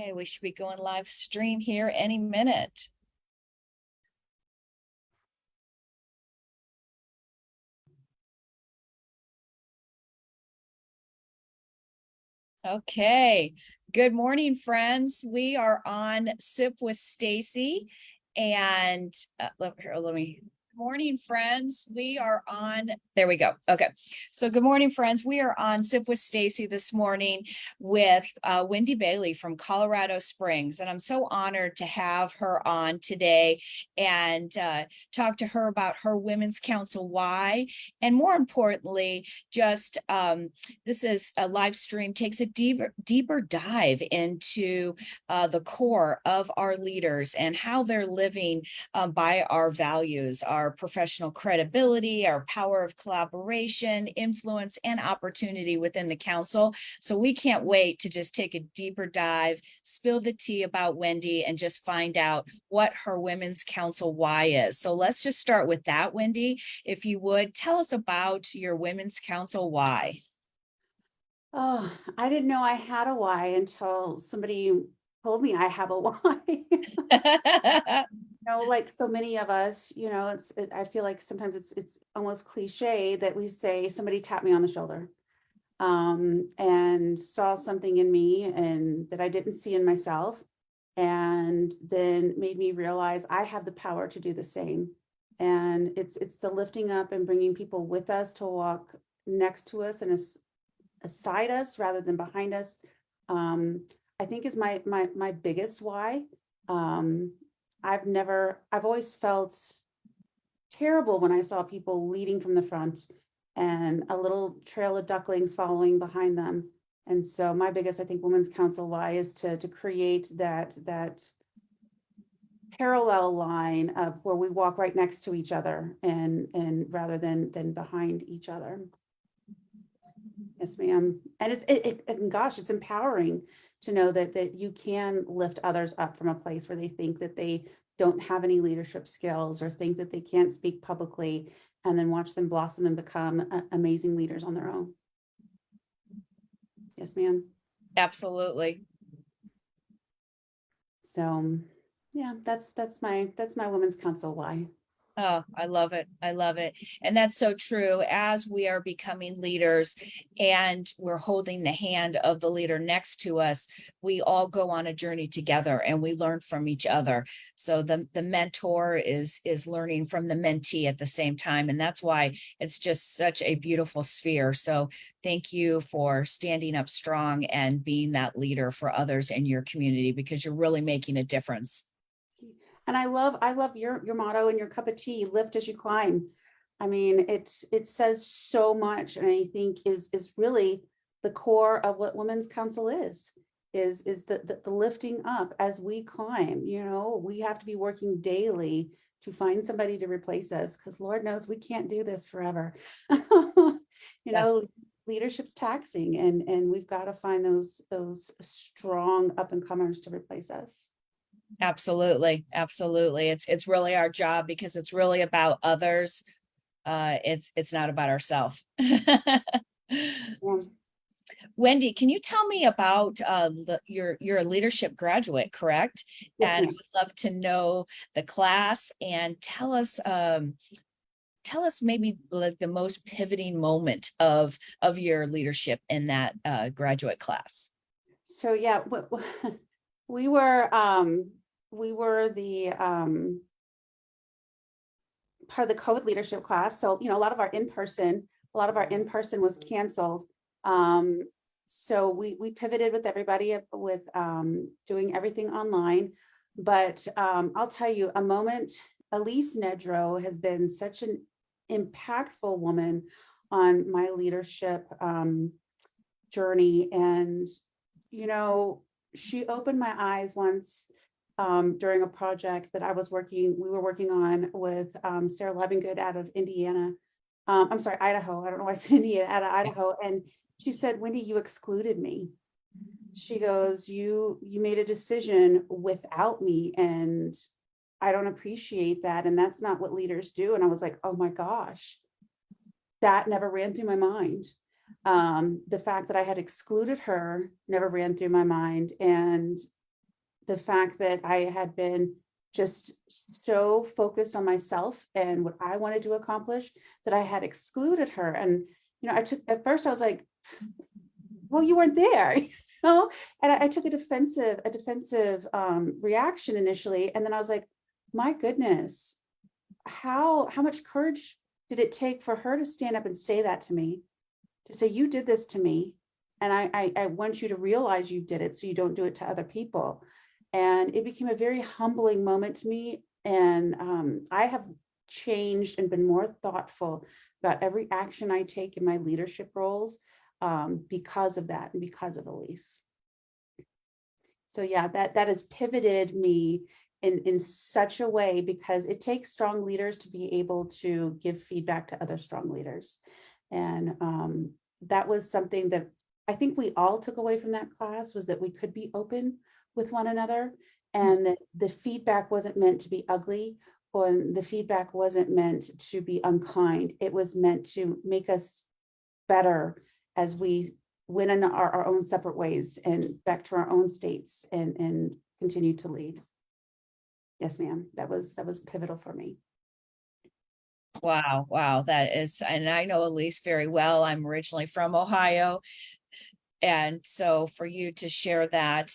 Okay, we should be going live stream here any minute. Okay, good morning, friends. We are on Sip with Stacy, and let me. Good morning, friends. We are on. There we go. Okay, so good morning, friends. We are on Sip with Stacy this morning with Wendy Bailey from Colorado Springs, and I'm so honored to have her on today and talk to her about her Women's Council why, and more importantly, just this is a live stream, takes a deeper dive into the core of our leaders and how they're living by our values, our professional credibility, our power of collaboration, influence, and opportunity within the council. So we can't wait to just take a deeper dive, spill the tea about Wendy, and just find out what her Women's Council why is. So let's just start with that, Wendy. If you would, tell us about your Women's Council why. Oh, I didn't know I had a why until somebody told me I have a why. Like so many of us, I feel like sometimes it's almost cliche that we say somebody tapped me on the shoulder, and saw something in me and that I didn't see in myself, and then made me realize I have the power to do the same. And it's the lifting up and bringing people with us to walk next to us and aside us rather than behind us. I think is my biggest why. I've always felt terrible when I saw people leading from the front and a little trail of ducklings following behind them. And so my biggest, I think, Women's Council why is to create that parallel line of where we walk right next to each other and rather than behind each other. Yes, ma'am. And and gosh, it's empowering to know that you can lift others up from a place where they think that they don't have any leadership skills or think that they can't speak publicly, and then watch them blossom and become amazing leaders on their own. Yes, ma'am. Absolutely. So yeah, that's my Women's Council why. Oh, I love it. I love it. And that's so true. As we are becoming leaders and we're holding the hand of the leader next to us, we all go on a journey together and we learn from each other. So the mentor is learning from the mentee at the same time. And that's why it's just such a beautiful sphere. So thank you for standing up strong and being that leader for others in your community, because you're really making a difference. And I love your motto and your cup of tea, lift as you climb. I mean, it says so much, and I think is really the core of what Women's Council is the lifting up as we climb. We have to be working daily to find somebody to replace us, because Lord knows we can't do this forever. That's Leadership's taxing, and we've got to find those strong up and comers to replace us. Absolutely. Absolutely. It's really our job, because it's really about others. It's not about ourselves. Yeah. Wendy, can you tell me about you're a leadership graduate, correct? Yes, And ma'am. I'd love to know the class, and tell us maybe like the most pivoting moment of your leadership in that graduate class. So yeah, we were the part of the COVID leadership class. So a lot of our in-person was canceled. So we pivoted with everybody with doing everything online. But I'll tell you a moment. Elise Nedrow has been such an impactful woman on my leadership journey, and she opened my eyes once during a project that we were working on with Sarah Levingood out of Indiana. I'm sorry, Idaho. I don't know why I said Indiana, out of Idaho. And she said, Wendy, you excluded me. She goes, you made a decision without me, and I don't appreciate that. And that's not what leaders do. And I was like, oh my gosh, that never ran through my mind. The fact that I had excluded her never ran through my mind. And the fact that I had been just so focused on myself and what I wanted to accomplish that I had excluded her. And, at first I was like, well, you weren't there, and I took a defensive reaction initially. And then I was like, my goodness, how much courage did it take for her to stand up and say that to me, to say, you did this to me, and I want you to realize you did it so you don't do it to other people. And it became a very humbling moment to me. And I have changed and been more thoughtful about every action I take in my leadership roles because of that and because of Elise. So yeah, that has pivoted me in such a way, because it takes strong leaders to be able to give feedback to other strong leaders. And that was something that I think we all took away from that class, was that we could be open with one another, and that the feedback wasn't meant to be ugly, or the feedback wasn't meant to be unkind. It was meant to make us better as we went in our own separate ways and back to our own states and continue to lead. Yes, ma'am. That was pivotal for me. Wow, wow, that is, and I know Elise very well. I'm originally from Ohio. And so for you to share that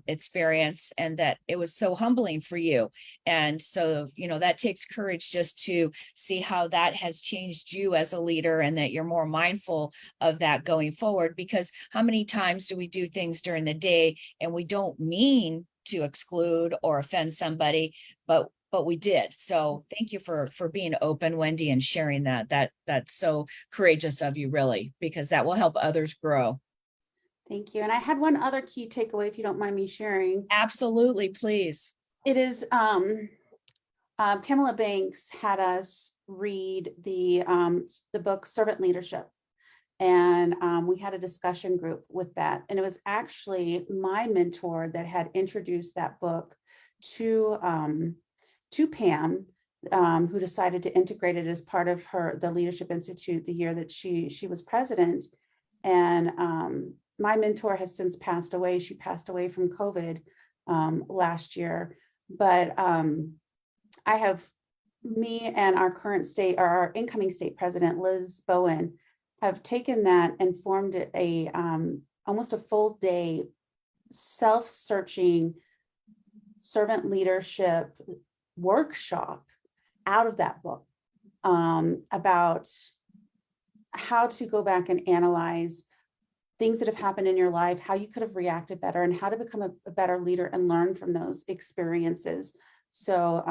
experience, and that it was so humbling for you. And so, that takes courage just to see how that has changed you as a leader, and that you're more mindful of that going forward. Because how many times do we do things during the day and we don't mean to exclude or offend somebody, but we did. So thank you for being open, Wendy, and sharing that. That's so courageous of you, really, because that will help others grow. Thank you. And I had one other key takeaway, if you don't mind me sharing. Absolutely, please. It is Pamela Banks had us read the book Servant Leadership. And we had a discussion group with that. And it was actually my mentor that had introduced that book to Pam, who decided to integrate it as part of the Leadership Institute the year that she was president. And my mentor has since passed away. She passed away from COVID last year. But me and our current state, or our incoming state president, Liz Bowen, have taken that and formed a almost a full day self-searching servant leadership workshop out of that book, about how to go back and analyze things that have happened in your life, how you could have reacted better, and how to become a better leader and learn from those experiences. So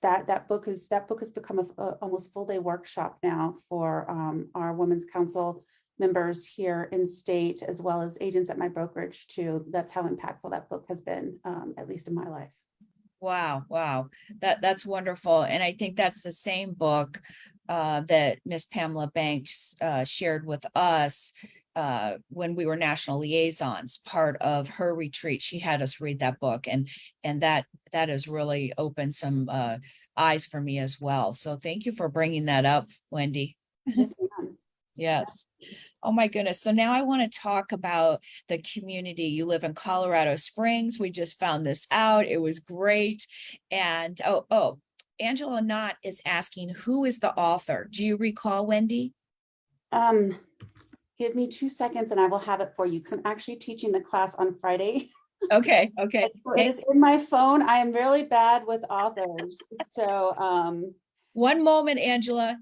that book has become a almost full day workshop now for our Women's Council members here in state, as well as agents at my brokerage too. That's how impactful that book has been, at least in my life. Wow, wow. That's wonderful. And I think that's the same book that Miss Pamela Banks shared with us when we were national liaisons. Part of her retreat, she had us read that book, and that has really opened some eyes for me as well. So thank you for bringing that up, Wendy. Yes, ma'am. Yes. Oh my goodness. So now I want to talk about the community. You live in Colorado Springs. We just found this out. It was great. And Angela Knott is asking, who is the author? Do you recall, Wendy? Give me 2 seconds and I will have it for you, because I'm actually teaching the class on Friday. Okay. So it is in my phone. I am really bad with authors. So one moment, Angela.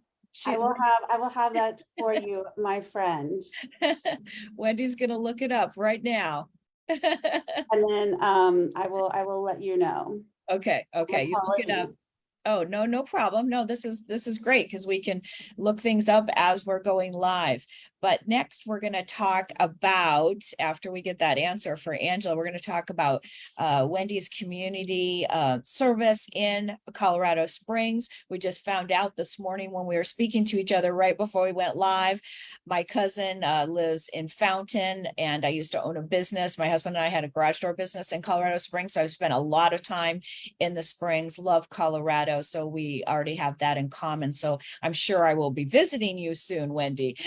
I will have that for you, my friend. Wendy's gonna look it up right now. And then I will let you know. Okay. You look it up. Oh, no problem. No, this is great, because we can look things up as we're going live. But next we're going to talk about, after we get that answer for Angela, we're going to talk about Wendy's community service in Colorado Springs. We just found out this morning when we were speaking to each other right before we went live. My cousin lives in Fountain, and I used to own a business. My husband and I had a garage door business in Colorado Springs. So I've spent a lot of time in the Springs, love Colorado. So we already have that in common. So I'm sure I will be visiting you soon, Wendy.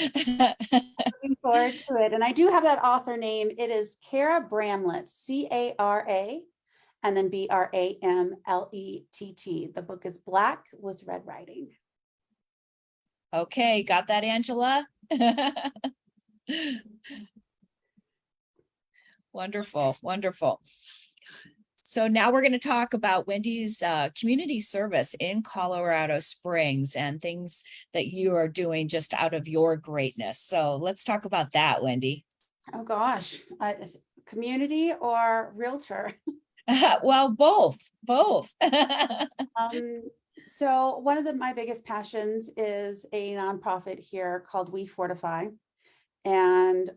Looking forward to it. And I do have that author name. It is Cara Bramlett, Cara and then Bramlett. The book is black with red writing. Okay, got that, Angela? Wonderful, wonderful. So now we're going to talk about Wendy's community service in Colorado Springs and things that you are doing just out of your greatness. So let's talk about that, Wendy. Oh gosh, community or realtor? Well, both. So one of my biggest passions is a nonprofit here called We Fortify. And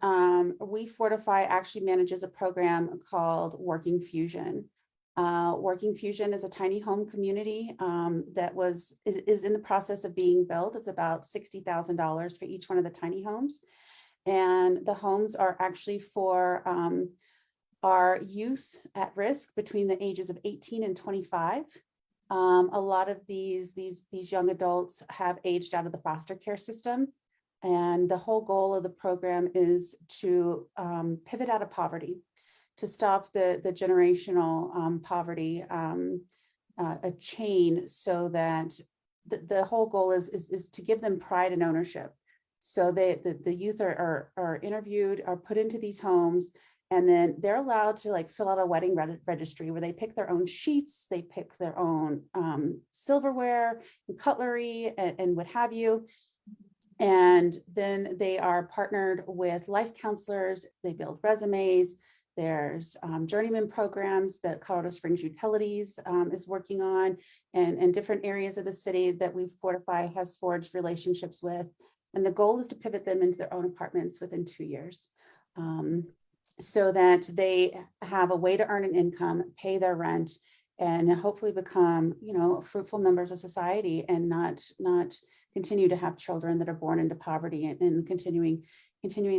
We Fortify actually manages a program called Working Fusion. Working Fusion is a tiny home community that is in the process of being built. It's about $60,000 for each one of the tiny homes. And the homes are actually for our youth at risk between the ages of 18 and 25. A lot of these young adults have aged out of the foster care system. And the whole goal of the program is to pivot out of poverty, to stop the generational poverty, a chain, so that the whole goal is to give them pride and ownership. So the youth are interviewed, are put into these homes, and then they're allowed to like fill out a wedding registry where they pick their own sheets, they pick their own silverware and cutlery and what have you. And then they are partnered with life counselors. They build resumes. There's journeyman programs that Colorado Springs Utilities is working on, and different areas of the city that We Fortify has forged relationships with. And the goal is to pivot them into their own apartments within 2 years, so that they have a way to earn an income, pay their rent, and hopefully become, fruitful members of society, and not continue to have children that are born into poverty, and continuing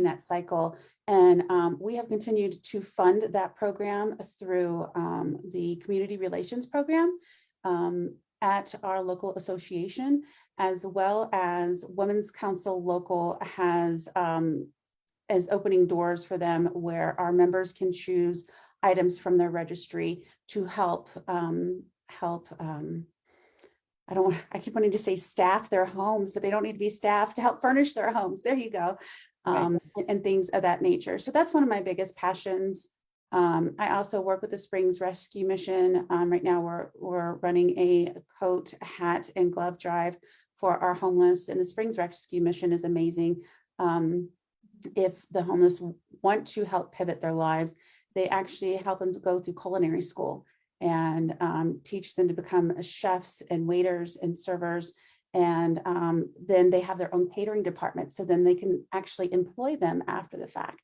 that cycle. And we have continued to fund that program through the community relations program at our local association, as well as Women's Council Local has is opening doors for them where our members can choose items from their registry to help I keep wanting to say staff their homes, but they don't need to be staffed, to help furnish their homes. There you go. Right. And things of that nature. So that's one of my biggest passions. I also work with the Springs Rescue Mission. Right now we're running a coat, hat, and glove drive for our homeless, and the Springs Rescue Mission is amazing. If the homeless want to help pivot their lives, they actually help them to go through culinary school and teach them to become chefs and waiters and servers. And then they have their own catering department, so then they can actually employ them after the fact.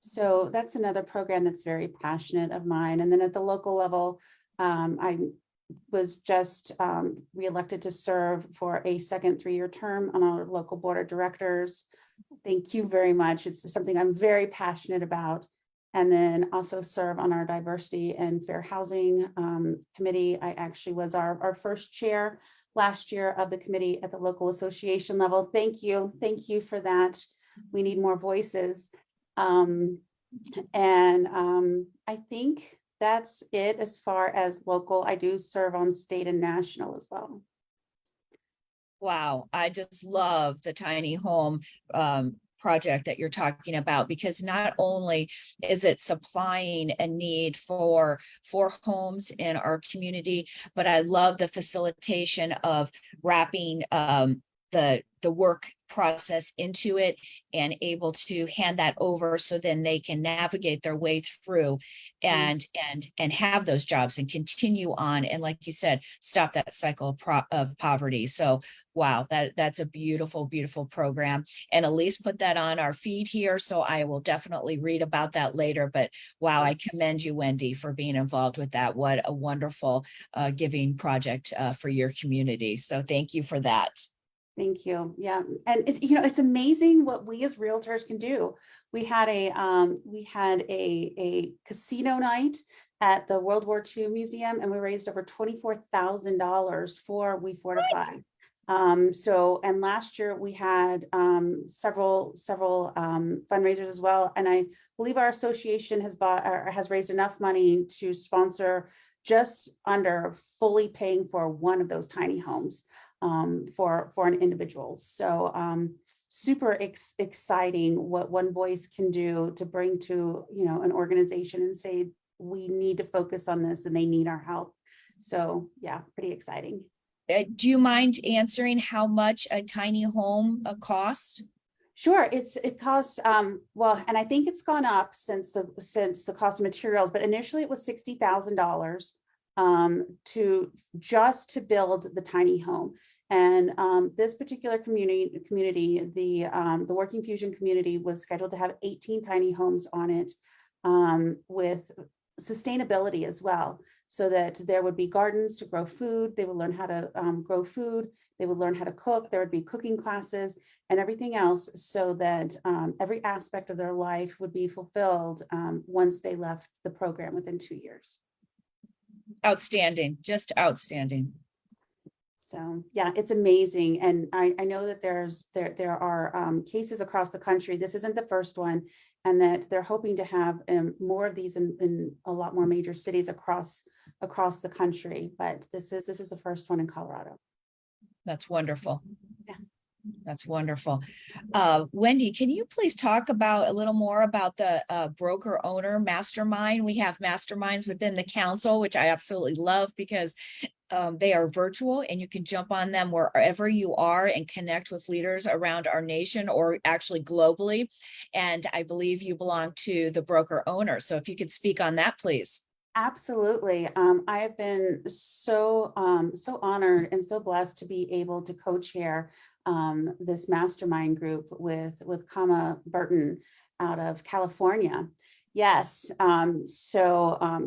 So that's another program that's very passionate of mine. And then at the local level, I was just reelected to serve for a second 3-year term on our local board of directors. Thank you very much. It's something I'm very passionate about. And then also serve on our diversity and fair housing committee. I actually was our first chair last year of the committee at the local association level. Thank you for that. We need more voices. I think that's it as far as local. I do serve on state and national as well. Wow, I just love the tiny home project that you're talking about, because not only is it supplying a need for homes in our community, but I love the facilitation of wrapping the work process into it and able to hand that over, so then they can navigate their way through and have those jobs and continue on, and like you said, stop that cycle of poverty. So wow, that's a beautiful program, and Elise put that on our feed here, so I will definitely read about that later. But wow, I commend you, Wendy, for being involved with that. What a wonderful giving project for your community. So thank you for that. Thank you. Yeah. And it's amazing what we as realtors can do. We had a casino night at the World War II Museum, and we raised over $24,000 for We Fortify. And last year we had several fundraisers as well. And I believe our association has raised enough money to sponsor just under fully paying for one of those tiny homes for an individual. So super exciting what One Voice can do to bring to, you know, an organization and say, we need to focus on this and they need our help. So yeah, pretty exciting. Do you mind answering how much a tiny home cost? Sure, it costs well, and I think it's gone up since the cost of materials, but initially it was $60,000 to just to build the tiny home. And this particular community, the Working Fusion community, was scheduled to have 18 tiny homes on it, with sustainability as well, so that there would be gardens to grow food. They would learn how to grow food. They would learn how to cook. There would be cooking classes and everything else, so that every aspect of their life would be fulfilled once they left the program within 2 years. Outstanding, just outstanding. So yeah, it's amazing. And I know that there are cases across the country. This isn't the first one, and that they're hoping to have more of these in a lot more major cities across the country. But this is the first one in Colorado. That's wonderful. Yeah. That's wonderful. Wendy, can you please talk about a little more about the broker owner mastermind? We have masterminds within the council, which I absolutely love because they are virtual and you can jump on them wherever you are and connect with leaders around our nation or actually globally. And I believe you belong to the broker owner. So if you could speak on that, please. Absolutely. I have been so honored and so blessed to be able to co-chair this mastermind group with Kama Burton out of California. Yes.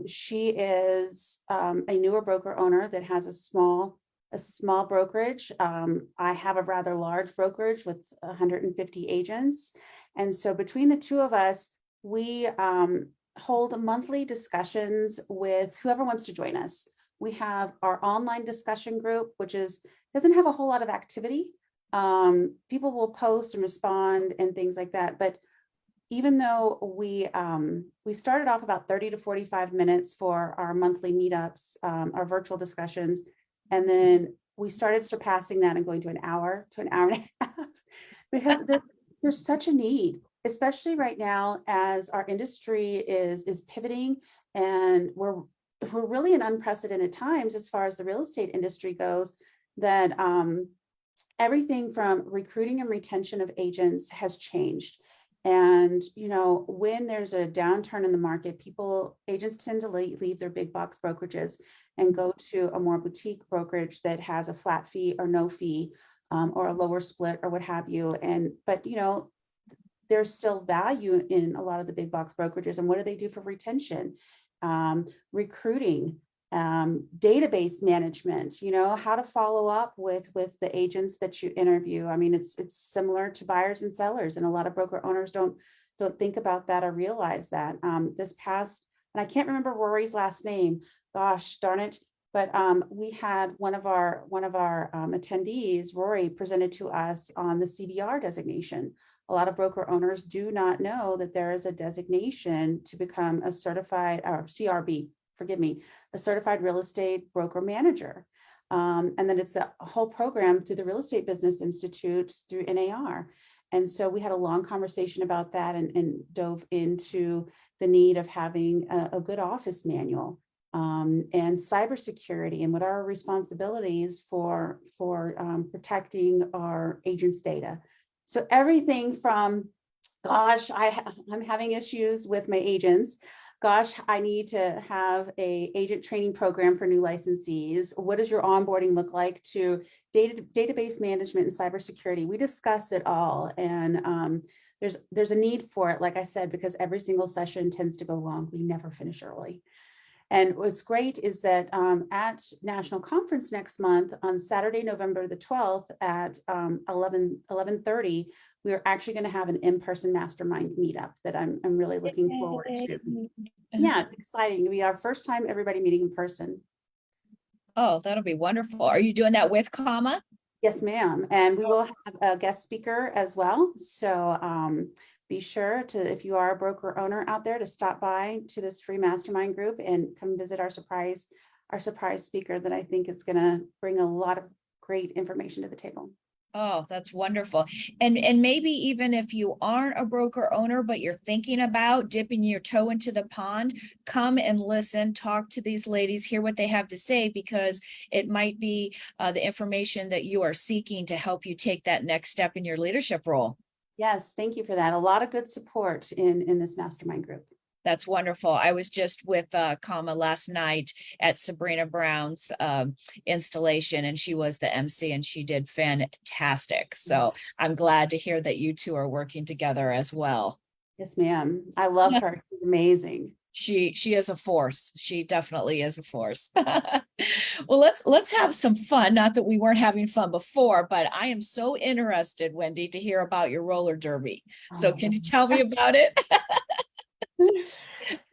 She is a newer broker owner that has a small brokerage. I have a rather large brokerage with 150 agents. And so between the two of us, we hold monthly discussions with whoever wants to join us. We have our online discussion group, which doesn't have a whole lot of activity. People will post and respond and things like that. But even though we started off about 30 to 45 minutes for our monthly meetups, our virtual discussions, and then we started surpassing that and going to an hour and a half, because there's such a need, especially right now as our industry is pivoting, and we're really in unprecedented times as far as the real estate industry goes, that everything from recruiting and retention of agents has changed. And, you know, when there's a downturn in the market, agents tend to leave their big box brokerages and go to a more boutique brokerage that has a flat fee or no fee, or a lower split or what have you. But, you know, there's still value in a lot of the big box brokerages. And what do they do for retention? Recruiting, database management, you know, how to follow up with the agents that you interview. I mean, it's similar to buyers and sellers, and a lot of broker owners don't think about that or realize that. This past, and I can't remember Rory's last name, gosh darn it, but we had one of our attendees, Rory, presented to us on the CBR designation. A lot of broker owners do not know that there is a designation to become a certified, or CRB, forgive me, a certified real estate broker manager. And then it's a whole program through the Real Estate Business Institute through NAR. And so we had a long conversation about that, and dove into the need of having a good office manual, and cybersecurity, and what are our responsibilities for protecting our agents' data. So everything from, gosh, I'm having issues with my agents. Gosh, I need to have a agent training program for new licensees. What does your onboarding look like, to database management and cybersecurity? We discuss it all. And there's a need for it, like I said, because every single session tends to go long. We never finish early. And what's great is that at National Conference next month on Saturday, November the 12th at 11:30, we are actually going to have an in-person mastermind meetup that I'm really looking forward to. Yeah, it's exciting. It'll be our first time everybody meeting in person. Oh, that'll be wonderful. Are you doing that with Kama? Yes, ma'am. And we will have a guest speaker as well. So be sure to, if you are a broker owner out there, to stop by to this free mastermind group and come visit our surprise speaker that I think is going to bring a lot of great information to the table. Oh, that's wonderful. And maybe even if you aren't a broker owner, but you're thinking about dipping your toe into the pond, come and listen, talk to these ladies, hear what they have to say, because it might be the information that you are seeking to help you take that next step in your leadership role. Yes, thank you for that. A lot of good support in this mastermind group. That's wonderful. I was just with Kama last night at Sabrina Brown's installation, and she was the MC and she did fantastic. So I'm glad to hear that you two are working together as well. Yes, ma'am. I love her. She's amazing. She is a force. She definitely is a force. Well, let's have some fun. Not that we weren't having fun before, but I am so interested, Wendy, to hear about your roller derby. So can you tell me about it?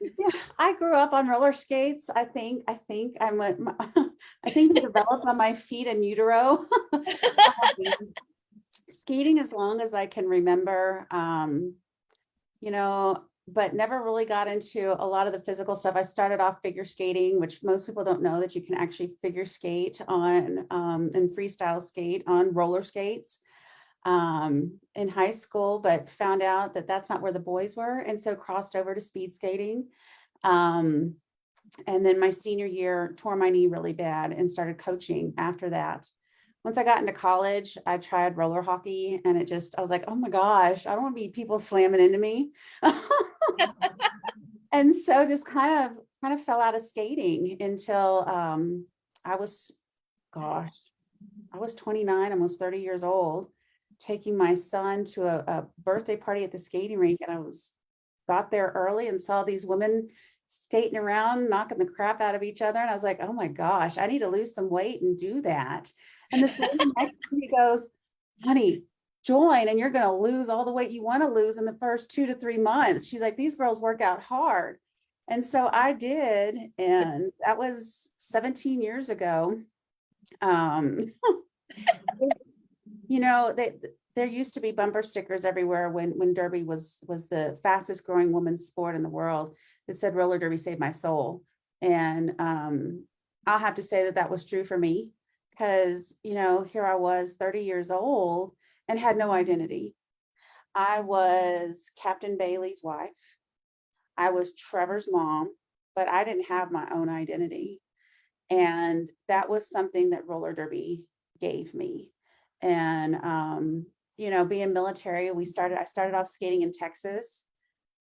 Yeah, I grew up on roller skates. I think I think they developed on my feet in utero. Skating as long as I can remember, but never really got into a lot of the physical stuff. I started off figure skating, which most people don't know that you can actually figure skate on and freestyle skate on roller skates in high school, but found out that that's not where the boys were. And so crossed over to speed skating. And then my senior year tore my knee really bad and started coaching after that. Once I got into college, I tried roller hockey and I was like, oh my gosh, I don't want to be people slamming into me. And so just kind of fell out of skating until I was 29, almost 30 years old, taking my son to a birthday party at the skating rink, and got there early and saw these women skating around, knocking the crap out of each other. And I was like, oh my gosh, I need to lose some weight and do that. And this lady next to me goes, honey, join and you're going to lose all the weight you want to lose in the first 2 to 3 months. She's like, these girls work out hard. And so I did. And that was 17 years ago. There used to be bumper stickers everywhere when Derby was the fastest growing women's sport in the world that said roller derby saved my soul. And I'll have to say that was true for me, because, here I was 30 years old and had no identity. I was Captain Bailey's wife. I was Trevor's mom, but I didn't have my own identity. And that was something that roller derby gave me. And, being military, I started off skating in Texas.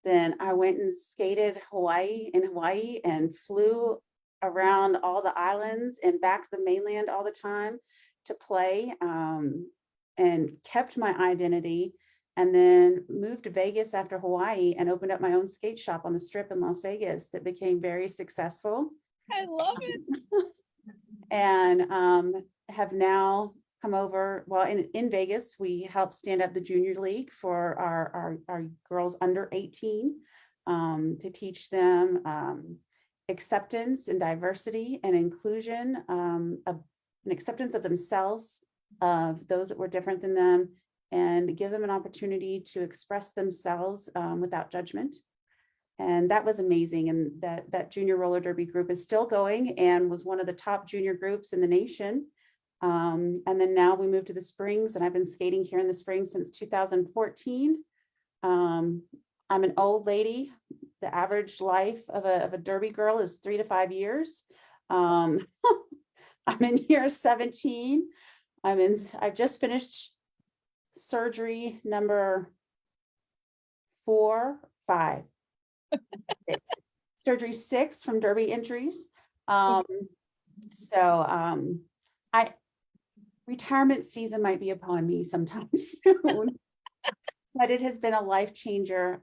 Then I went and skated in Hawaii and flew around all the islands and back to the mainland all the time to play, and kept my identity, and then moved to Vegas after Hawaii and opened up my own skate shop on the Strip in Las Vegas that became very successful. I love it. And have now come over. Well, in Vegas, we help stand up the junior league for our girls under 18, to teach them acceptance and diversity and inclusion, an acceptance of themselves, of those that were different than them, and give them an opportunity to express themselves without judgment. And that was amazing. And that junior roller derby group is still going and was one of the top junior groups in the nation. And then now we moved to the Springs, and I've been skating here in the Springs since 2014. I'm an old lady. The average life of a derby girl is 3 to 5 years. I'm in year 17. I just finished surgery number 5. Surgery 6 from derby injuries. Retirement season might be upon me sometime soon, but it has been a life changer.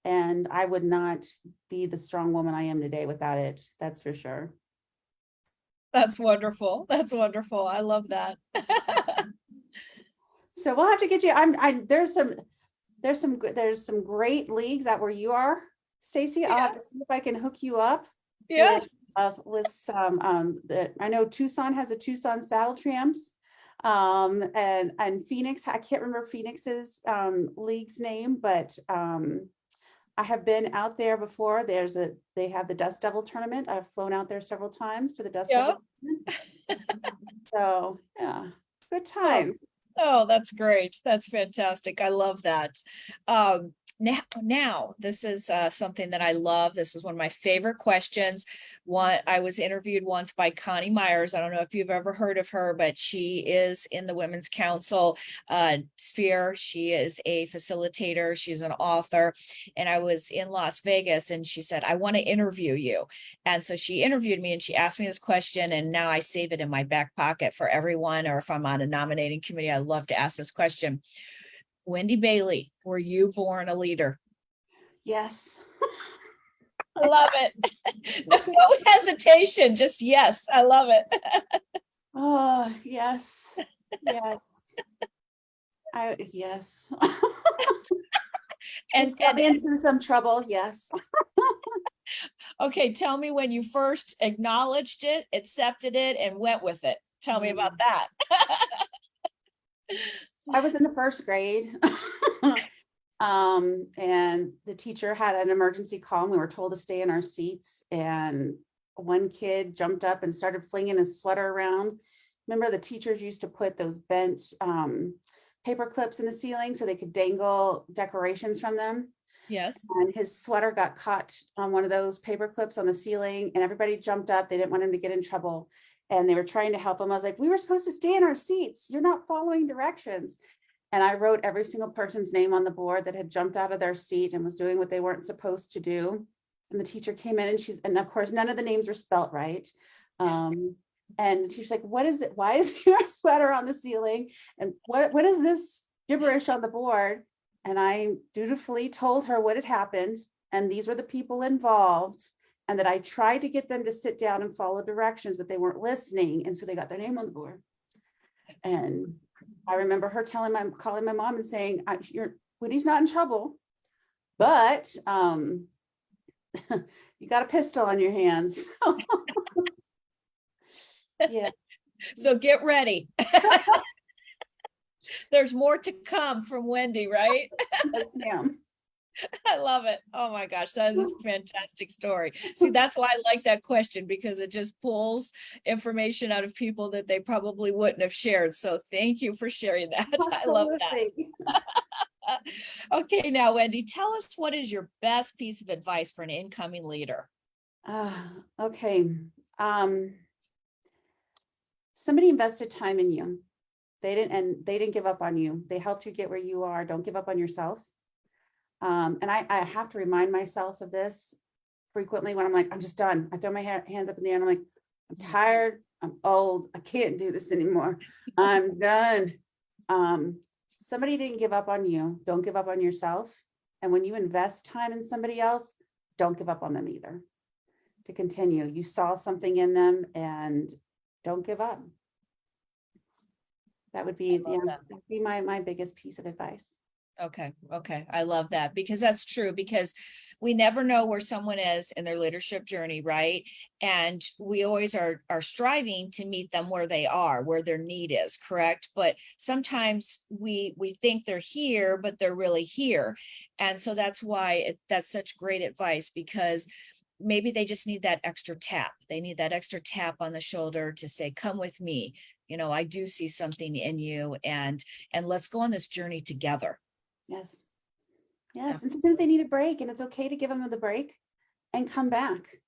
And I would not be the strong woman I am today without it. That's for sure. That's wonderful. That's wonderful. I love that. So we'll have to get you. There's some great leagues out where you are, Stacey. Yeah. I'll have to see if I can hook you up. Yes. With some I know Tucson has a Tucson Saddle Tramps. And Phoenix, I can't remember Phoenix's league's name, but I have been out there before. They have the Dust Devil tournament. I've flown out there several times to the Dust Yeah. Devil tournament. So yeah, good Oh, time. oh, that's great. That's fantastic. I love that. Now this is something that I love. This is one of my favorite questions. I was interviewed once by Connie Myers. I don't know if you've ever heard of her, but she is in the Women's Council sphere. She is a facilitator. She's an author. And I was in Las Vegas and she said, I want to interview you. And so she interviewed me and she asked me this question. And now I save it in my back pocket for everyone, or if I'm on a nominating committee, I love to ask this question. Wendy Bailey, were you born a leader? Yes. I love it. No hesitation, just yes. I love it. Oh, yes. Yes. Yes. And, It's got me into some trouble. Yes. okay, tell me when you first acknowledged it, accepted it, and went with it. Tell me about that. I was in the first grade. And the teacher had an emergency call and we were told to stay in our seats. And one kid jumped up and started flinging his sweater around. Remember, the teachers used to put those bent paper clips in the ceiling so they could dangle decorations from them. Yes. And his sweater got caught on one of those paper clips on the ceiling and everybody jumped up. They didn't want him to get in trouble. And they were trying to help him. I was like, we were supposed to stay in our seats. You're not following directions. And I wrote every single person's name on the board that had jumped out of their seat and was doing what they weren't supposed to do. And the teacher came in and of course, none of the names were spelt right. And the teacher's like, what is it? Why is your sweater on the ceiling? And what is this gibberish on the board? And I dutifully told her what had happened. And these were the people involved. And that I tried to get them to sit down and follow directions, but they weren't listening. And so they got their name on the board. And I remember her calling my mom and saying, Woody's not in trouble, but you got a pistol on your hands. Yeah. So get ready. There's more to come from Wendy, right? Yes, ma'am. I love it. Oh my gosh, that is a fantastic story. See, that's why I like that question, because it just pulls information out of people that they probably wouldn't have shared. So thank you for sharing that. I love that. Okay, now, Wendy, tell us, what is your best piece of advice for an incoming leader? Okay. Somebody invested time in you. They didn't give up on you. They helped you get where you are. Don't give up on yourself. And I have to remind myself of this frequently when I'm like, I'm just done. I throw my hands up in the air and I'm like, I'm tired. I'm old. I can't do this anymore. I'm done. Somebody didn't give up on you. Don't give up on yourself. And when you invest time in somebody else, don't give up on them either. To continue, you saw something in them and don't give up. That would be my biggest piece of advice. Okay. I love that, because that's true, because we never know where someone is in their leadership journey, right? And we always are striving to meet them where they are, where their need is, correct? But sometimes we think they're here, but they're really here. And so that's why that's such great advice, because maybe they just need that extra tap. They need that extra tap on the shoulder to say, come with me. I do see something in you, and let's go on this journey together. Yes. Yes. And sometimes they need a break, and it's okay to give them the break and come back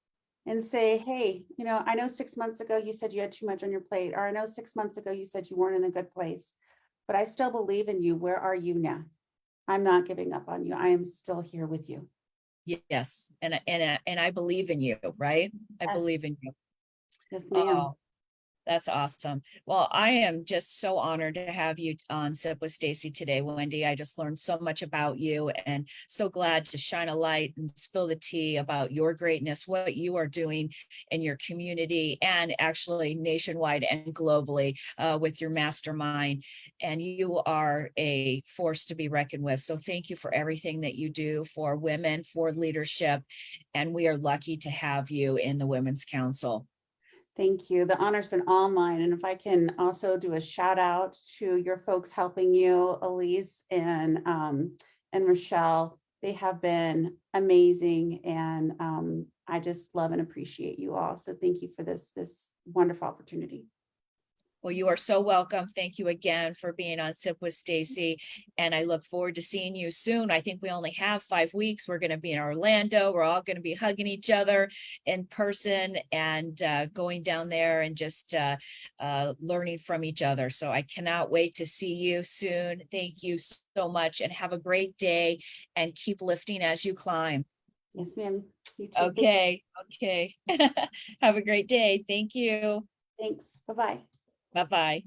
and say, hey, I know 6 months ago you said you had too much on your plate, or I know 6 months ago you said you weren't in a good place, but I still believe in you. Where are you now? I'm not giving up on you. I am still here with you. Yes. And I believe in you, right? Yes. I believe in you. Yes, ma'am. Oh, that's awesome. Well, I am just so honored to have you on Sip with Stacey today, Wendy. I just learned so much about you, and so glad to shine a light and spill the tea about your greatness, what you are doing in your community, and actually nationwide and globally with your mastermind. And you are a force to be reckoned with. So thank you for everything that you do for women, for leadership. And we are lucky to have you in the Women's Council. Thank you. The honor's been all mine. And if I can also do a shout out to your folks helping you, Elise and Rochelle, they have been amazing. And I just love and appreciate you all. So thank you for this wonderful opportunity. Well, you are so welcome. Thank you again for being on Sip with Stacy. And I look forward to seeing you soon. I think we only have 5 weeks. We're going to be in Orlando. We're all going to be hugging each other in person and going down there and just learning from each other. So I cannot wait to see you soon. Thank you so much and have a great day and keep lifting as you climb. Yes, ma'am. You too. Okay. Okay. Have a great day. Thank you. Thanks. Bye-bye. Bye-bye.